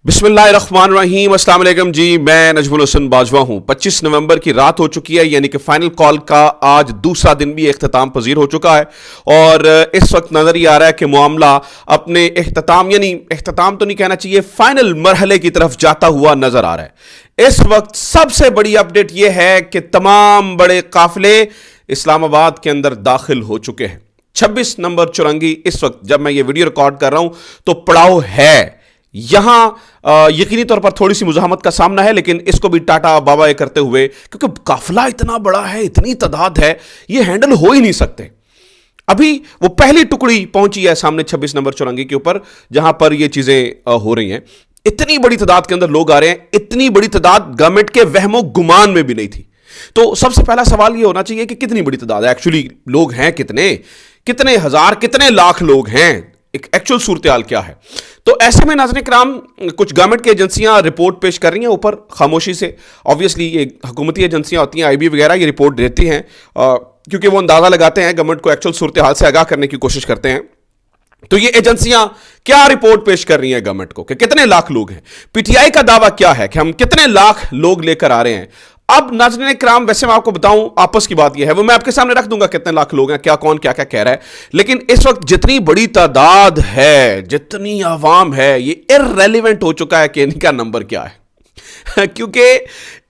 बिस्मिल्लाहिर्रहमानिर्रहीम, अस्सलाम वालेकुम जी। मैं नजमुल हसन बाजवा हूं। 25 नवंबर की रात हो चुकी है, यानी कि फाइनल कॉल का आज दूसरा दिन भी इख्तिताम पजीर हो चुका है और इस वक्त नजर ही आ रहा है कि मामला अपने इख्तिताम, यानी इख्तिताम तो नहीं कहना चाहिए, फाइनल मरहले की तरफ जाता हुआ नजर आ रहा है। इस वक्त सबसे बड़ी अपडेट यह है कि तमाम बड़े काफिले इस्लामाबाद के अंदर दाखिल हो चुके हैं। 26 नंबर चुरंगी इस वक्त जब मैं ये वीडियो रिकॉर्ड कर रहा हूं तो पड़ाव है यहां। यकीनी तौर पर थोड़ी सी मुजाहमत का सामना है, लेकिन इसको भी टाटा बाबा करते हुए, क्योंकि काफिला इतना बड़ा है, इतनी तादाद है, ये हैंडल हो ही नहीं सकते। अभी वो पहली टुकड़ी पहुंची है सामने 26 नंबर चुरंगी के ऊपर, जहां पर ये चीजें हो रही हैं। इतनी बड़ी तादाद के अंदर लोग आ रहे हैं, इतनी बड़ी तादाद गवर्नमेंट के वहमो गुमान में भी नहीं थी। तो सबसे पहला सवाल ये होना चाहिए कि कितनी बड़ी तादाद है, एक्चुअली लोग हैं कितने, कितने हजार, कितने लाख लोग हैं, एक एक्चुअल सूरत हाल क्या है। तो ऐसे में नाज़रीन किराम, कुछ गवर्नमेंट की एजेंसियां रिपोर्ट पेश कर रही हैं ऊपर खामोशी से। ऑब्वियसली ये हुकूमती एजेंसियां होती हैं, आईबी वगैरह, ये रिपोर्ट देती हैं क्योंकि वो अंदाजा लगाते हैं, गवर्नमेंट को एक्चुअल सूरत हाल से आगाह करने की कोशिश करते हैं। तो ये एजेंसियां क्या रिपोर्ट पेश कर रही हैं गवर्नमेंट को कि कितने लाख लोग हैं। पीटीआई का दावा क्या है कि हम कितने लाख लोग लेकर आ रहे हैं। अब नाज़रीन किराम, वैसे मैं आपको बताऊं, आपस की बात यह है, वो मैं आपके सामने रख दूंगा कितने लाख लोग हैं, क्या कौन क्या क्या कह रहा है। लेकिन इस वक्त जितनी बड़ी तादाद है, जितनी आवाम है, ये इररेलेवेंट हो चुका है कि इनका नंबर क्या है क्योंकि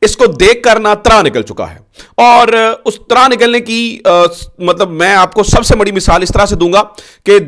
इसको देखकर ना तना निकल चुका है। और उस तना निकलने की मतलब मैं आपको सबसे बड़ी मिसाल इस तरह से दूंगा कि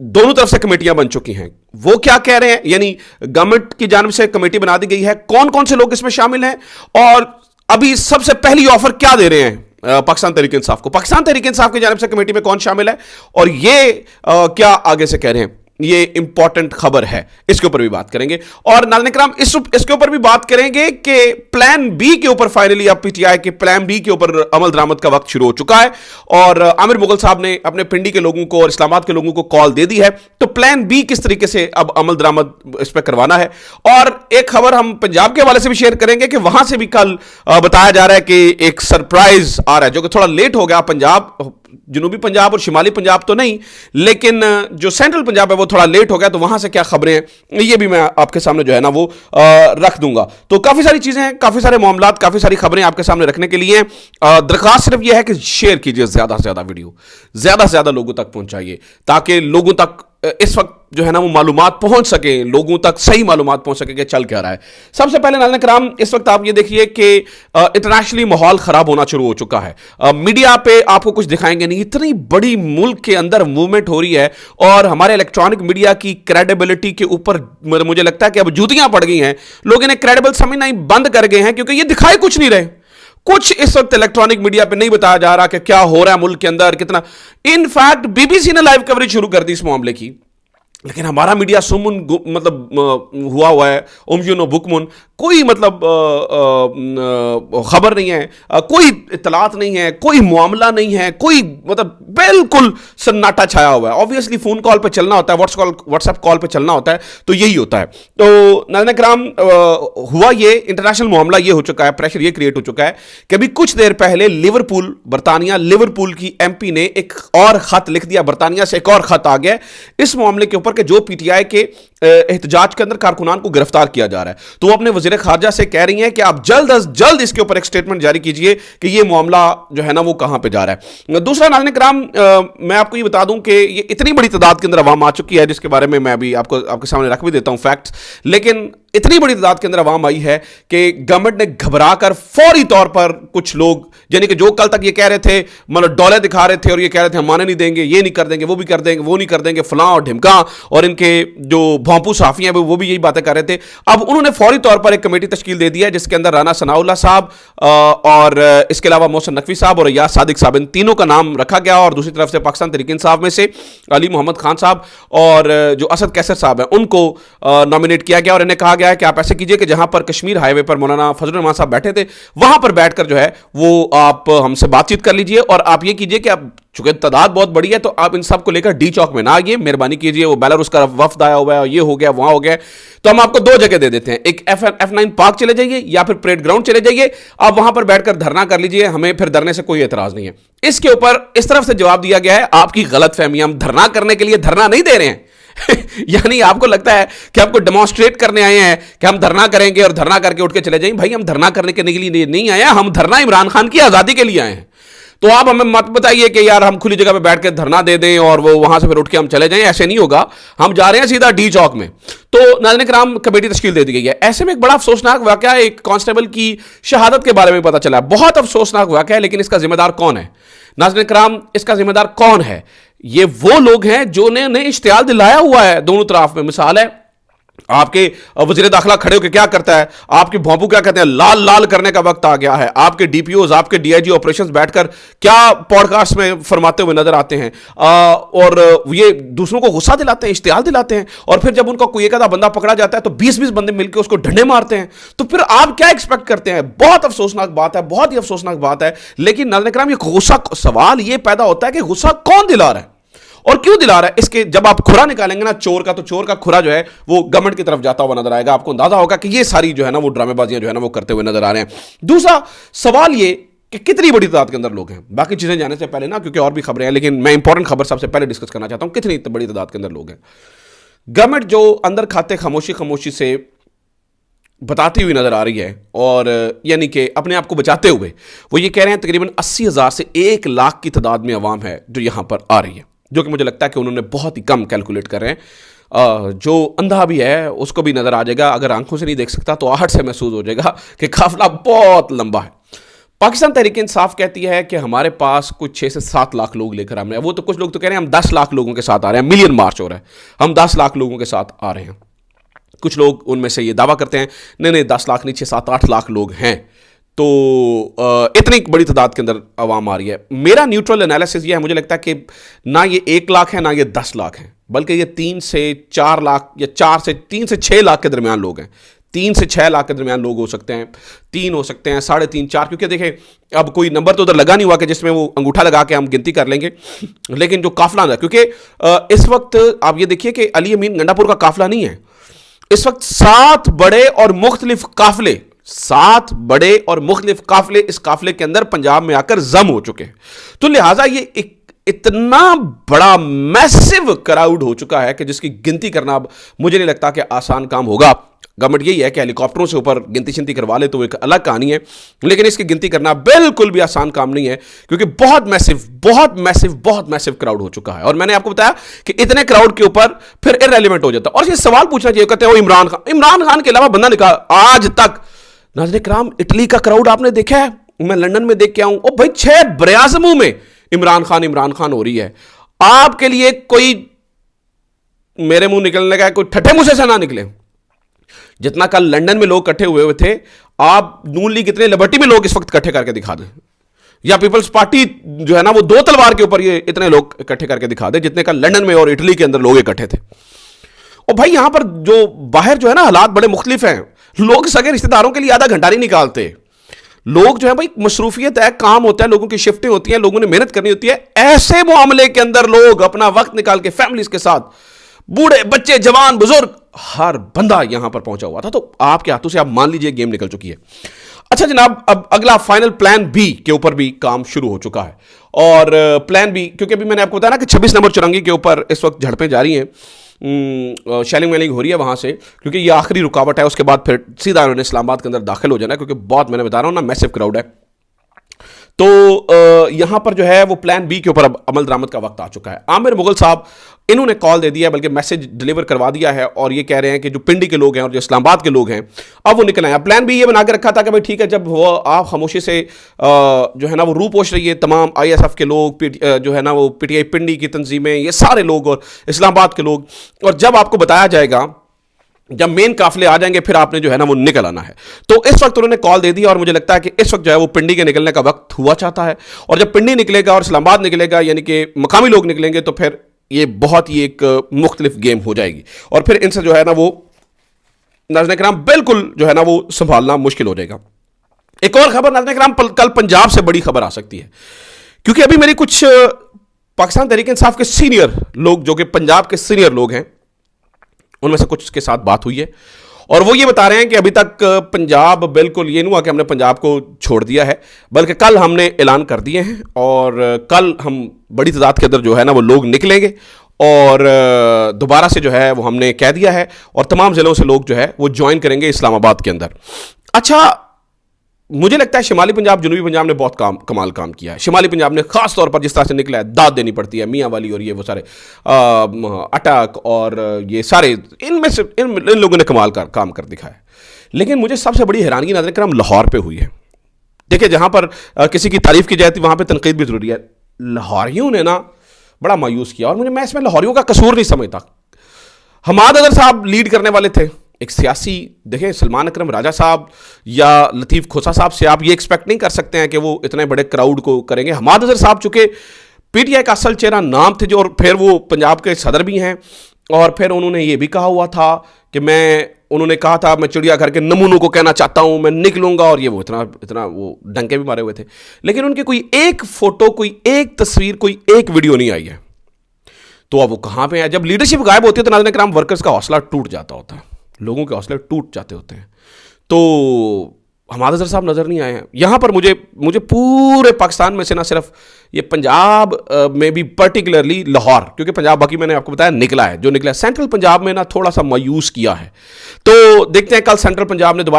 दोनों तरफ से कमेटियां बन चुकी हैं। वो क्या कह रहे हैं, यानी गवर्नमेंट की जानिब से कमेटी बना दी गई है, कौन कौन से लोग इसमें शामिल हैं और अभी सबसे पहली ऑफर क्या दे रहे हैं पाकिस्तान तहरीक इंसाफ को। पाकिस्तान तहरीक इंसाफ की जानिब से कमेटी में कौन शामिल है और ये क्या आगे से कह रहे हैं, ये इंपॉर्टेंट खबर है, इसके ऊपर भी बात करेंगे। और नाज़रीन किराम, इसके ऊपर भी बात करेंगे कि प्लान बी के ऊपर फाइनली अब पीटीआई के प्लान बी के ऊपर अमल दरामद का वक्त शुरू हो चुका है और आमिर मुगल साहब ने अपने पिंडी के लोगों को और इस्लामाबाद के लोगों को कॉल दे दी है। तो प्लान बी किस तरीके से अब अमल दरामद इस पर करवाना है। और एक खबर हम पंजाब के हवाले से भी शेयर करेंगे कि वहां से भी कल बताया जा रहा है कि एक सरप्राइज आ रहा है, जो कि थोड़ा लेट हो गया। पंजाब, जनूबी पंजाब और शिमाली पंजाब तो नहीं, लेकिन जो सेंट्रल पंजाब है वो थोड़ा लेट हो गया। तो वहां से क्या खबरें हैं ये भी मैं आपके सामने जो है ना वो रख दूंगा। तो काफी सारी चीजें हैं, काफी सारे मामलात, काफी सारी खबरें आपके सामने रखने के लिए। दरखास्त सिर्फ यह है कि शेयर कीजिए ज्यादा से ज्यादा वीडियो, ज्यादा से ज्यादा लोगों तक पहुंचाइए, ताकि लोगों तक इस वक्त जो है ना वो मालूमात पहुंच सके, लोगों तक सही मालूमात पहुंच सके कि चल क्या रहा है। सबसे पहले नाज़रीन किराम, इस वक्त आप ये देखिए कि इंटरनेशनली माहौल खराब होना शुरू हो चुका है। मीडिया पे आपको कुछ दिखाएंगे नहीं, इतनी बड़ी मुल्क के अंदर मूवमेंट हो रही है और हमारे इलेक्ट्रॉनिक मीडिया की क्रेडिबिलिटी के ऊपर मुझे लगता है कि अब जूतियां पड़ गई हैं। लोग इन्हें क्रेडिबल समझना ही बंद कर गए हैं क्योंकि ये दिखाए कुछ नहीं रहे। कुछ इस वक्त इलेक्ट्रॉनिक मीडिया पे नहीं बताया जा रहा कि क्या हो रहा है मुल्क के अंदर, कितना। इनफैक्ट बीबीसी ने लाइव कवरेज शुरू कर दी इस मामले की, लेकिन हमारा मीडिया सुमुन मतलब हुआ है, उमयुन बुकमुन, कोई मतलब खबर नहीं है, कोई इतलात नहीं है, कोई मामला नहीं है, कोई मतलब बिल्कुल सन्नाटा छाया हुआ है। ऑब्वियसली फोन कॉल पे चलना होता है, व्हाट्सएप कॉल पे चलना होता है, तो यही होता है। तो नाज़रीन किराम, हुआ ये इंटरनेशनल मामला ये हो चुका है, प्रेशर ये क्रिएट हो चुका है कि अभी कुछ देर पहले लिवरपूल, बरतानिया, लिवरपूल की एमपी ने एक और खत लिख दिया, बरतानिया से एक और खत आ गया इस मामले के ऊपर कि जो पीटीआई के एहतजाज के अंदर कारकुनान को गिरफ्तार किया जा रहा है। तो वो अपने वज़ीर खारजा से कह रही हैं कि आप जल्द अज जल्द इसके ऊपर एक स्टेटमेंट जारी कीजिए कि ये मामला जो है ना वो कहां पे जा रहा है। दूसरा नाज़रीन किराम, मैं आपको ये बता दूं कि ये इतनी बड़ी तादाद के अंदर अवाम आ चुकी है, जिसके बारे में मैं अभी आपके सामने रख भी देता हूं फैक्ट्स। लेकिन इतनी बड़ी तादाद के अंदर अवाम आई है कि गवर्नमेंट ने घबराकर फौरी तौर पर कुछ लोग, यानी कि जो कल तक ये कह रहे थे, मतलब डॉलर दिखा रहे थे और ये कह रहे थे हम माने नहीं देंगे, ये नहीं कर देंगे, वो भी कर देंगे, वो नहीं कर देंगे, फलां और ढिमका, और इनके जो भोंपू साफी हैं वो भी यही बातें कर रहे थे। अब उन्होंने फौरी तौर पर एक कमेटी तश्कील दे दी है, जिसके अंदर राना सनाउल्लाह साहब और इसके अलावा मोहसिन नकवी साहब और यास सादिक साहब, इन तीनों का नाम रखा गया। और दूसरी तरफ से पाकिस्तान तहरीक इंसाफ में से अली मोहम्मद खान साहब और जो असद कैसर साहब हैं उनको नॉमिनेट किया गया और इन्हें कहा गया है कि आप ऐसे कीजिए कि जहां पर कश्मीर हाईवे पर मौलाना फजलुर रहमान साहब बैठे थे, वहां पर बैठकर जो है वो आप हमसे बातचीत कर लीजिए और आप ये कीजिए कि आप, चूंकि तादाद बहुत बड़ी है, तो आप इन सब को लेकर डी चौक में ना आइए, मेहरबानी कीजिए। वो बेलारूस का वफ्द आया हुआ है, ये हो गया, वहां हो गया, तो हम आपको दो जगह दे देते हैं, एक F9 पार्क चले जाइए या फिर परेड ग्राउंड चले जाइए, आप वहां पर बैठकर धरना कर लीजिए, हमें फिर धरने से कोई एतराज नहीं है। इसके ऊपर इस तरफ से जवाब दिया गया है, आपकी गलत फहमी, हम धरना करने के लिए धरना नहीं दे रहे हैं, यानी आपको लगता है कि आपको डेमोन्स्ट्रेट करने आए हैं कि हम धरना करेंगे और धरना करके उठ के चले जाएंगे। भाई हम धरना करने के लिए नहीं आए हैं, हम धरना इमरान खान की आजादी के लिए आए हैं। तो आप हमें मत बताइए कि यार हम खुली जगह पे बैठ के धरना दे दें और वो वहां से फिर उठ के हम चले जाएं, ऐसे नहीं होगा। हम जा रहे हैं सीधा डी चौक में। तो नाज़रीन किराम कमेटी तश्कील दे दी गई है। ऐसे में एक बड़ा अफसोसनाक वाकया, एक कांस्टेबल की शहादत के बारे में पता चला है। बहुत अफसोसनाक वाकया है, लेकिन इसका जिम्मेदार कौन है नाज़रीन किराम? इसका जिम्मेदार कौन है? ये वो लोग हैं जो ने इश्तियाल दिलाया हुआ है दोनों तरफ में। मिसाल है आपके वजीर दाखिला खड़े होकर क्या करता है, आपके भोंपू क्या कहते हैं, लाल लाल करने का वक्त आ गया है। आपके डीपीओज, आपके डीआईजी ऑपरेशंस बैठकर क्या पॉडकास्ट में फरमाते हुए नजर आते हैं और ये दूसरों को गुस्सा दिलाते हैं, इश्तियाल दिलाते हैं। और फिर जब उनका कोई एक आधा बंदा पकड़ा जाता है तो 20-20 बंदे मिलकर उसको डंडे मारते हैं। तो फिर आप क्या एक्सपेक्ट करते हैं? बहुत अफसोसनाक बात है, बहुत ही अफसोसनाक बात है। लेकिन नाज़रीन किराम ये गुस्सा, सवाल ये पैदा होता है कि गुस्सा कौन दिला रहा है और क्यों दिला रहा है? इसके जब आप खुरा निकालेंगे ना चोर का, तो चोर का खुरा जो है वो गवर्नमेंट की तरफ जाता हुआ नजर आएगा। आपको अंदाजा होगा कि ये सारी जो है ना वो ड्रामेबाजियां जो है ना वो करते हुए नजर आ रहे हैं। दूसरा सवाल ये कि कितनी बड़ी तादाद के अंदर लोग हैं। बाकी चीजें जाने से पहले ना, क्योंकि और भी खबरें हैं, लेकिन मैं इंपॉर्टेंट खबर सबसे पहले डिस्कस करना चाहता हूं, कितनी बड़ी तादाद के अंदर लोग हैं। गवर्नमेंट जो अंदर खाते खामोशी से बताती हुई नजर आ रही है और यानी कि अपने आप को बचाते हुए वो ये कह रहे हैं तकरीबन 80,000 से 1 लाख की तादाद में अवाम है जो यहां पर आ रही है, जो कि मुझे लगता है कि उन्होंने बहुत ही कम कैलकुलेट कर रहे हैं। जो अंधा भी है उसको भी नजर आ जाएगा, अगर आंखों से नहीं देख सकता तो आहट से महसूस हो जाएगा कि काफिला बहुत लंबा है। पाकिस्तान तहरीक इंसाफ कहती है कि हमारे पास कुछ 6 से 7 लाख लोग लेकर हम रहे हैं। वो तो कुछ लोग तो कह रहे हैं हम 10 लाख लोगों के साथ आ रहे हैं, मिलियन मार्च हो रहा है, हम 10 लाख लोगों के साथ आ रहे हैं। कुछ लोग उनमें से ये दावा करते हैं नहीं 10 लाख नहीं, 6-7-8 लाख लोग हैं। तो इतनी बड़ी तादाद के अंदर आवाम आ रही है। मेरा न्यूट्रल एनालिसिस ये है, मुझे लगता है कि ना ये 1 लाख है ना ये 10 लाख है, बल्कि ये 3 से 4 लाख या 3 से 6 लाख के दरमियान लोग हैं। 3 से 6 लाख के दरमियान लोग हो सकते हैं, 3 हो सकते हैं, 3.5, 4, क्योंकि देखें अब कोई नंबर तो उधर लगा नहीं हुआ कि जिसमें वो अंगूठा लगा के हम गिनती कर लेंगे। लेकिन जो काफिला है, क्योंकि इस वक्त आप ये देखिए कि अली अमीन गंडापुर का काफिला नहीं है, इस वक्त 7 बड़े और मुख्तलिफ काफिले, 7 बड़े और मुख्तलिफ काफिले इस काफिले के अंदर पंजाब में आकर जम हो चुके हैं। तो लिहाजा ये एक इतना बड़ा मैसिव क्राउड हो चुका है कि जिसकी गिनती करना अब मुझे नहीं लगता कि आसान काम होगा। गवर्नमेंट यही है कि हेलीकॉप्टरों से ऊपर गिनती शिनती करवा ले तो एक अलग कहानी है, लेकिन इसकी गिनती करना बिल्कुल भी आसान काम नहीं है, क्योंकि बहुत मैसिव क्राउड हो चुका है। और मैंने आपको बताया कि इतने क्राउड के ऊपर फिर इररेलेवेंट हो जाता है। और ये सवाल पूछना चाहिए, कहते हैं वो इमरान खान के अलावा बंदा निकाल आज तक। नाज़रीन किराम इटली का क्राउड आपने देखा है? मैं लंदन में देख के आऊं, ओ भाई 6 बयाज़ मुंह में इमरान खान हो रही है। आपके लिए कोई मेरे मुंह निकलने का कोई ठट्ठे मुंह से ना निकले। जितना कल लंदन में लोग इकट्ठे हुए थे, आप नून लीग इतने लिबर्टी में लोग इस वक्त इकट्ठे करके दिखा दें, या पीपल्स पार्टी जो है ना वो 2 तलवार के ऊपर ये इतने लोग इकट्ठे करके दिखा दे जितने कल लंदन में और इटली के अंदर लोग इकट्ठे थे। और भाई यहां पर जो बाहर जो है ना हालात बड़े मुख्तलिफ हैं। लोग सगे रिश्तेदारों के लिए आधा घंटा नहीं निकालते। लोग जो है भाई मसरूफियत है, काम होता है, लोगों की शिफ्टें होती हैं, लोगों ने मेहनत करनी होती है। ऐसे मामले के अंदर लोग अपना वक्त निकाल के फैमिलीज के साथ, बूढ़े बच्चे जवान बुजुर्ग, हर बंदा यहां पर पहुंचा हुआ था। तो आपके हाथों से आप मान लीजिए गेम निकल चुकी है। अच्छा जनाब, अब अगला फाइनल प्लान बी के ऊपर भी काम शुरू हो चुका है। और प्लान बी, क्योंकि अभी मैंने आपको बताया ना कि 26 नंबर चुरंगी के ऊपर इस वक्त झड़पें जारी हैं, शेलिंग वेलिंग हो रही है वहाँ से, क्योंकि ये आखिरी रुकावट है। उसके बाद फिर सीधा उन्होंने इस्लामाबाद के अंदर दाखिल हो जाना है, क्योंकि बहुत, मैंने बता रहा हूँ ना, मैसिव क्राउड है। तो यहां पर जो है वो प्लान बी के ऊपर अब अमल दरामद का वक्त आ चुका है। आमिर मुगल साहब इन्होंने कॉल दे दिया, बल्कि मैसेज डिलीवर करवा दिया है, और ये कह रहे हैं कि जो पिंडी के लोग हैं और जो इस्लामाबाद के लोग हैं अब वो निकल आए। प्लान बी ये बना के रखा था कि भाई ठीक है, जब वो आप खामोशी से जो है ना वो रू पोछ रही है तमाम ISF के लोग, जो है ना वो PTI पिंडी की तंजीमें, ये सारे लोग और इस्लामाबाद के लोग, और जब आपको बताया जाएगा, जब मेन काफिले आ जाएंगे फिर आपने जो है ना वो निकल आना है। तो इस वक्त उन्होंने कॉल दे दी, और मुझे लगता है कि इस वक्त जो है वो पिंडी के निकलने का वक्त हुआ चाहता है। और जब पिंडी निकलेगा और इस्लामाबाद निकलेगा, यानी कि मकामी लोग निकलेंगे, तो फिर ये बहुत ही एक मुख्तलिफ गेम हो जाएगी, और फिर इनसे जो है ना वो नाज़रीन किराम बिल्कुल जो है ना वो संभालना मुश्किल हो जाएगा। एक और खबर नाज़रीन किराम, कल पंजाब से बड़ी खबर आ सकती है, क्योंकि अभी मेरी कुछ पाकिस्तान तहरीक इंसाफ के सीनियर लोग, जो कि पंजाब के सीनियर लोग हैं, उनमें से कुछ के साथ बात हुई है, और वो ये बता रहे हैं कि अभी तक पंजाब बिल्कुल ये नहीं हुआ कि हमने पंजाब को छोड़ दिया है, बल्कि कल हमने ऐलान कर दिए हैं, और कल हम बड़ी तादाद के अंदर जो है ना वो लोग निकलेंगे, और दोबारा से जो है वो हमने कह दिया है और तमाम ज़िलों से लोग जो है वो ज्वाइन करेंगे इस्लामाबाद के अंदर। अच्छा, मुझे लगता है शिमाली पंजाब, जनूबी पंजाब ने बहुत कमाल काम किया है। शिमाली पंजाब ने खास तौर पर जिस तरह से निकला है, दाद देनी पड़ती है, मियाँ वाली और ये वो सारे अटक और ये सारे, इनमें से इन लोगों ने कमाल का काम कर दिखाया है। लेकिन मुझे सबसे बड़ी हैरानगी नजर करम लाहौर पे हुई है। देखिए, जहां पर किसी की तारीफ की जाती वहां पे तनकीद भी जरूरी है। लाहौरियों ने ना बड़ा मायूस किया और मैं इसमें लाहौरियों का कसूर नहीं समझता। हमाद अदर साहब लीड करने वाले थे, एक सियासी, देखें सलमान अकरम राजा साहब या लतीफ़ खोसा साहब से आप ये एक्सपेक्ट नहीं कर सकते हैं कि वो इतने बड़े क्राउड को करेंगे। हमाद अदर साहब चूंकि पीटीआई का असल चेहरा नाम थे जो, और फिर वो पंजाब के सदर भी हैं, और फिर उन्होंने ये भी कहा हुआ था कि उन्होंने कहा था मैं चिड़ियाघर के नमूनों को कहना चाहता हूं, मैं निकलूंगा, और ये वो इतना वो डंके भी मारे हुए थे। लेकिन उनकी कोई एक फोटो, कोई एक तस्वीर, कोई एक वीडियो नहीं आई है। तो अब वो कहां पे है? जब लीडरशिप गायब होती है तो नाज़रीन किराम वर्कर्स का हौसला टूट जाता होता है, लोगों के हौसले टूट जाते होते हैं। तो हमाद अज़हर साहब नज़र नहीं आए हैं यहाँ पर। मुझे पूरे पाकिस्तान में से ना सिर्फ ये पंजाब में भी पर्टिकुलरली लाहौर, क्योंकि पंजाब बाकी मैंने आपको बताया निकला है, जो निकला है सेंट्रल पंजाब में ना थोड़ा सा मायूस किया है। तो देखते हैं कल सेंट्रल पंजाब ने दोबारा